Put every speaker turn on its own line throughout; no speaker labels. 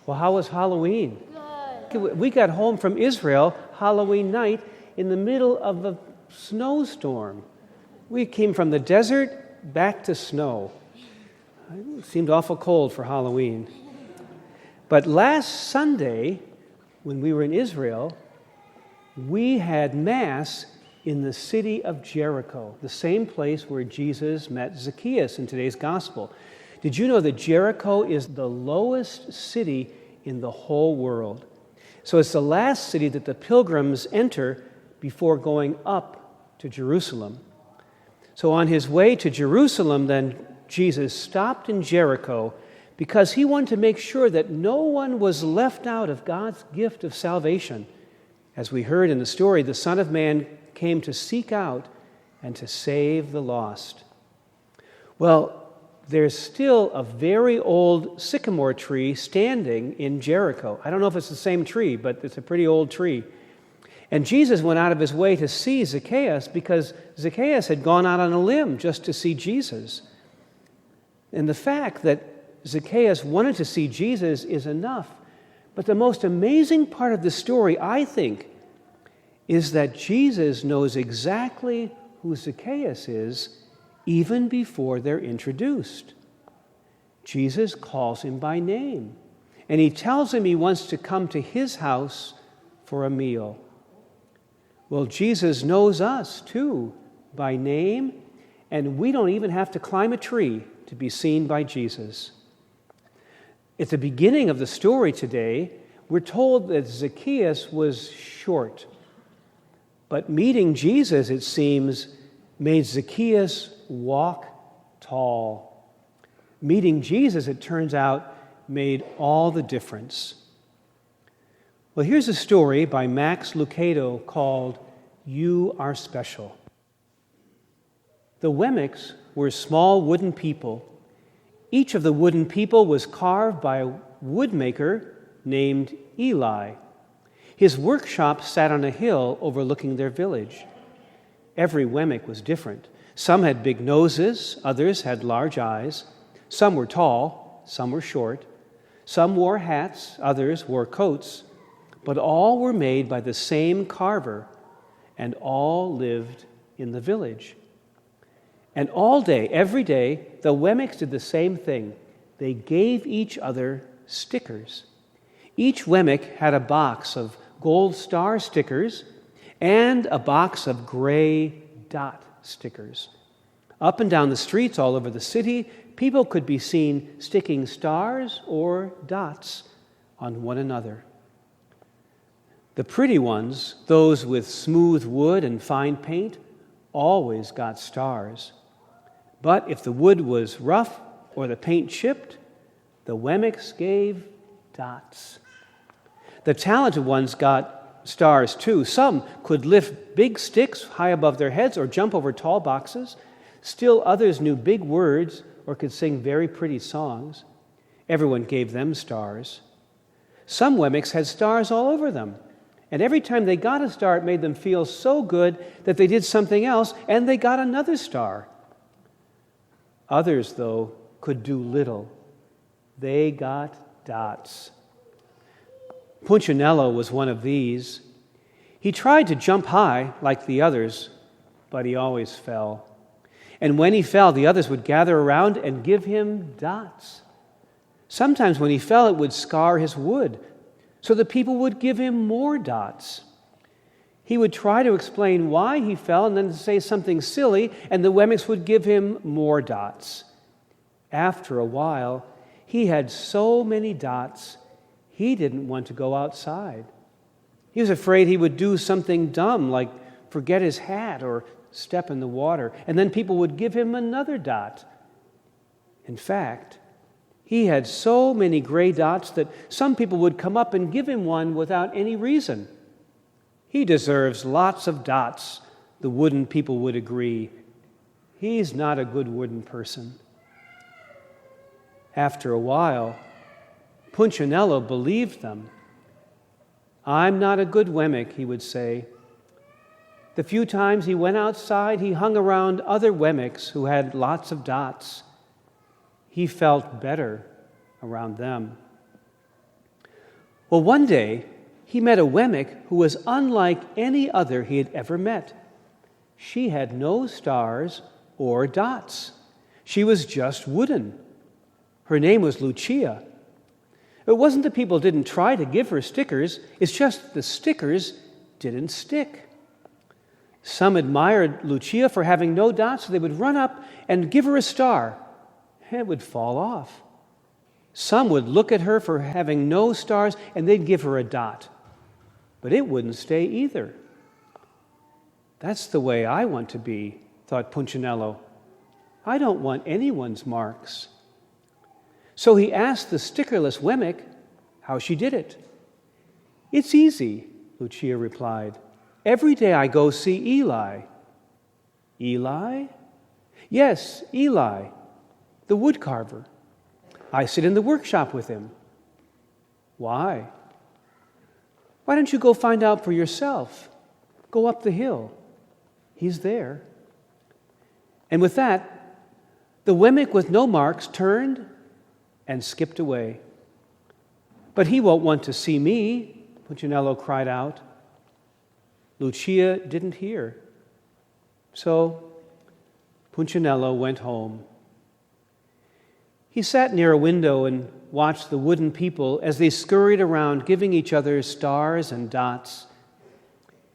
Well, how was Halloween?
Good.
We got home from Israel Halloween night in the middle of a snowstorm. We came from the desert back to snow. It seemed awful cold for Halloween. But last Sunday, when we were in Israel, we had Mass in the city of Jericho, the same place where Jesus met Zacchaeus in today's gospel. Did you know that Jericho is the lowest city in the whole world? So it's the last city that the pilgrims enter before going up to Jerusalem. So on his way to Jerusalem, then, Jesus stopped in Jericho because he wanted to make sure that no one was left out of God's gift of salvation. As we heard in the story, the Son of Man came to seek out and to save the lost. Well, there's still a very old sycamore tree standing in Jericho. I don't know if it's the same tree, but it's a pretty old tree. And Jesus went out of his way to see Zacchaeus because Zacchaeus had gone out on a limb just to see Jesus. And the fact that Zacchaeus wanted to see Jesus is enough. But the most amazing part of the story, I think, is that Jesus knows exactly who Zacchaeus is even before they're introduced. Jesus calls him by name, and he tells him he wants to come to his house for a meal. Well, Jesus knows us, too, by name, and we don't even have to climb a tree to be seen by Jesus. At the beginning of the story today, we're told that Zacchaeus was short. But meeting Jesus, it seems, made Zacchaeus walk tall. Meeting Jesus, it turns out, made all the difference. Well, here's a story by Max Lucado called You Are Special. The Wemmicks were small wooden people. Each of the wooden people was carved by a woodmaker named Eli. His workshop sat on a hill overlooking their village. Every Wemmick was different. Some had big noses, others had large eyes. Some were tall, some were short. Some wore hats, others wore coats. But all were made by the same carver, and all lived in the village. And all day, every day, the Wemmicks did the same thing. They gave each other stickers. Each Wemmick had a box of gold star stickers and a box of gray dot stickers. Up and down the streets all over the city, people could be seen sticking stars or dots on one another. The pretty ones, those with smooth wood and fine paint, always got stars. But if the wood was rough or the paint chipped, the Wemmicks gave dots. The talented ones got stars too. Some could lift big sticks high above their heads or jump over tall boxes. Still others knew big words or could sing very pretty songs. Everyone gave them stars. Some Wemmicks had stars all over them. And every time they got a star, it made them feel so good that they did something else and they got another star. Others, though, could do little. They got dots. Punchinello was one of these. He tried to jump high like the others, but he always fell. And when he fell, the others would gather around and give him dots. Sometimes when he fell, it would scar his wood, so the people would give him more dots. He would try to explain why he fell and then say something silly, and the Wemmicks would give him more dots. After a while, he had so many dots, he didn't want to go outside. He was afraid he would do something dumb, like forget his hat or step in the water, and then people would give him another dot. In fact, he had so many gray dots that some people would come up and give him one without any reason. He deserves lots of dots, the wooden people would agree. He's not a good wooden person. After a while, Punchinello believed them. I'm not a good Wemmick, he would say. The few times he went outside, he hung around other Wemmicks who had lots of dots. He felt better around them. Well, one day, he met a Wemmick who was unlike any other he had ever met. She had no stars or dots. She was just wooden. Her name was Lucia. It wasn't that people didn't try to give her stickers, it's just the stickers didn't stick. Some admired Lucia for having no dots, so they would run up and give her a star, and it would fall off. Some would look at her for having no stars, and they'd give her a dot, but it wouldn't stay either. That's the way I want to be, thought Punchinello. I don't want anyone's marks. So he asked the stickerless Wemmick how she did it. It's easy, Lucia replied. Every day I go see Eli. Eli? Yes, Eli, the woodcarver. I sit in the workshop with him. Why? Why don't you go find out for yourself? Go up the hill. He's there. And with that, the Wemmick with no marks turned and skipped away. But he won't want to see me, Punchinello cried out. Lucia didn't hear. So Punchinello went home. He sat near a window and watched the wooden people as they scurried around, giving each other stars and dots.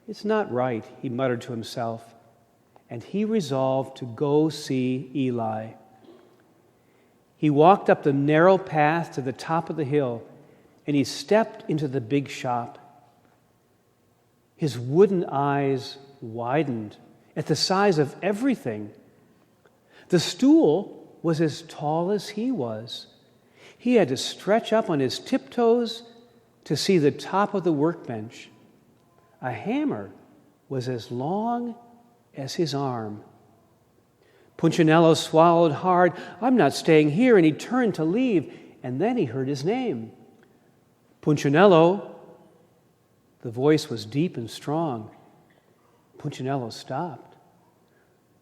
It's not right, he muttered to himself, and he resolved to go see Eli. He walked up the narrow path to the top of the hill, and he stepped into the big shop. His wooden eyes widened at the size of everything. The stool was as tall as he was. He had to stretch up on his tiptoes to see the top of the workbench. A hammer was as long as his arm. Punchinello swallowed hard. I'm not staying here, and he turned to leave, and then he heard his name. Punchinello. The voice was deep and strong. Punchinello stopped.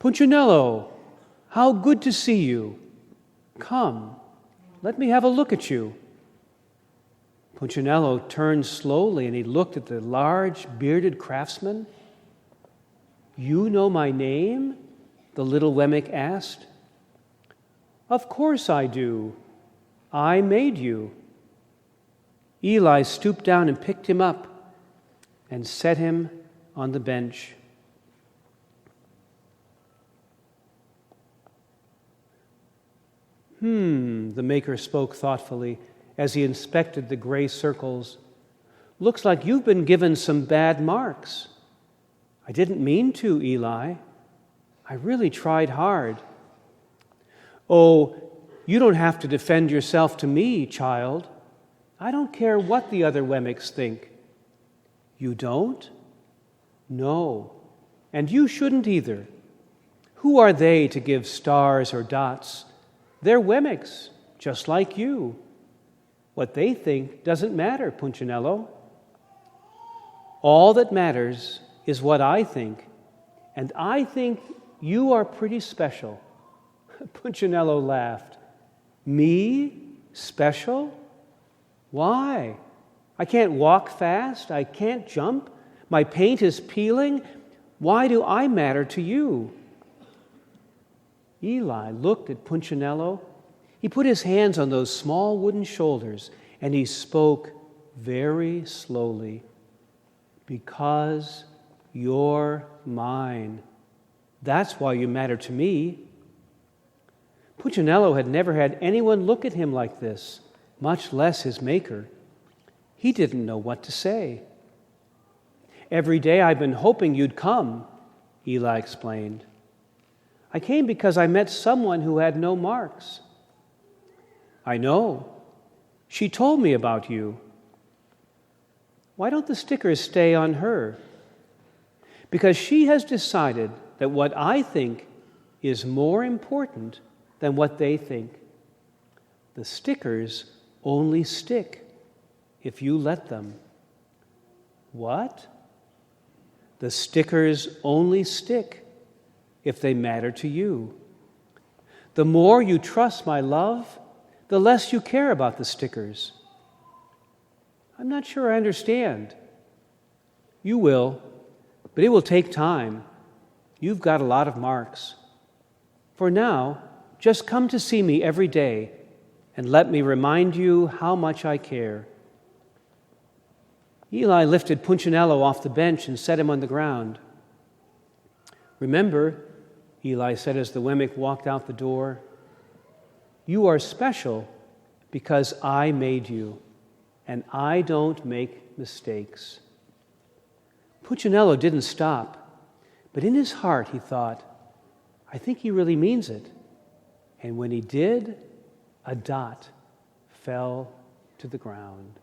Punchinello, how good to see you. Come, let me have a look at you. Punchinello turned slowly and he looked at the large, bearded craftsman. You know my name? The little Wemmick asked. Of course I do. I made you. Eli stooped down and picked him up and set him on the bench. The maker spoke thoughtfully as he inspected the gray circles. Looks like you've been given some bad marks. I didn't mean to, Eli. I really tried hard. Oh, you don't have to defend yourself to me, child. I don't care what the other Wemmicks think. You don't? No. And you shouldn't either. Who are they to give stars or dots? They're Wemmicks, just like you. What they think doesn't matter, Punchinello. All that matters is what I think, and I think you are pretty special. Punchinello laughed. Me? Special? Why? I can't walk fast. I can't jump. My paint is peeling. Why do I matter to you? Eli looked at Punchinello. He put his hands on those small wooden shoulders, and he spoke very slowly. Because you're mine. That's why you matter to me. Punchinello had never had anyone look at him like this, much less his maker. He didn't know what to say. Every day I've been hoping you'd come, Eli explained. I came because I met someone who had no marks. I know. She told me about you. Why don't the stickers stay on her? Because she has decided that what I think is more important than what they think. The stickers only stick if you let them. What? The stickers only stick if they matter to you. The more you trust my love, the less you care about the stickers. I'm not sure I understand. You will, but it will take time. You've got a lot of marks. For now, just come to see me every day and let me remind you how much I care. Eli lifted Punchinello off the bench and set him on the ground. Remember, Eli said as the Wemmick walked out the door, you are special because I made you, and I don't make mistakes. Punchinello didn't stop, but in his heart he thought, I think he really means it. And when he did, a dot fell to the ground.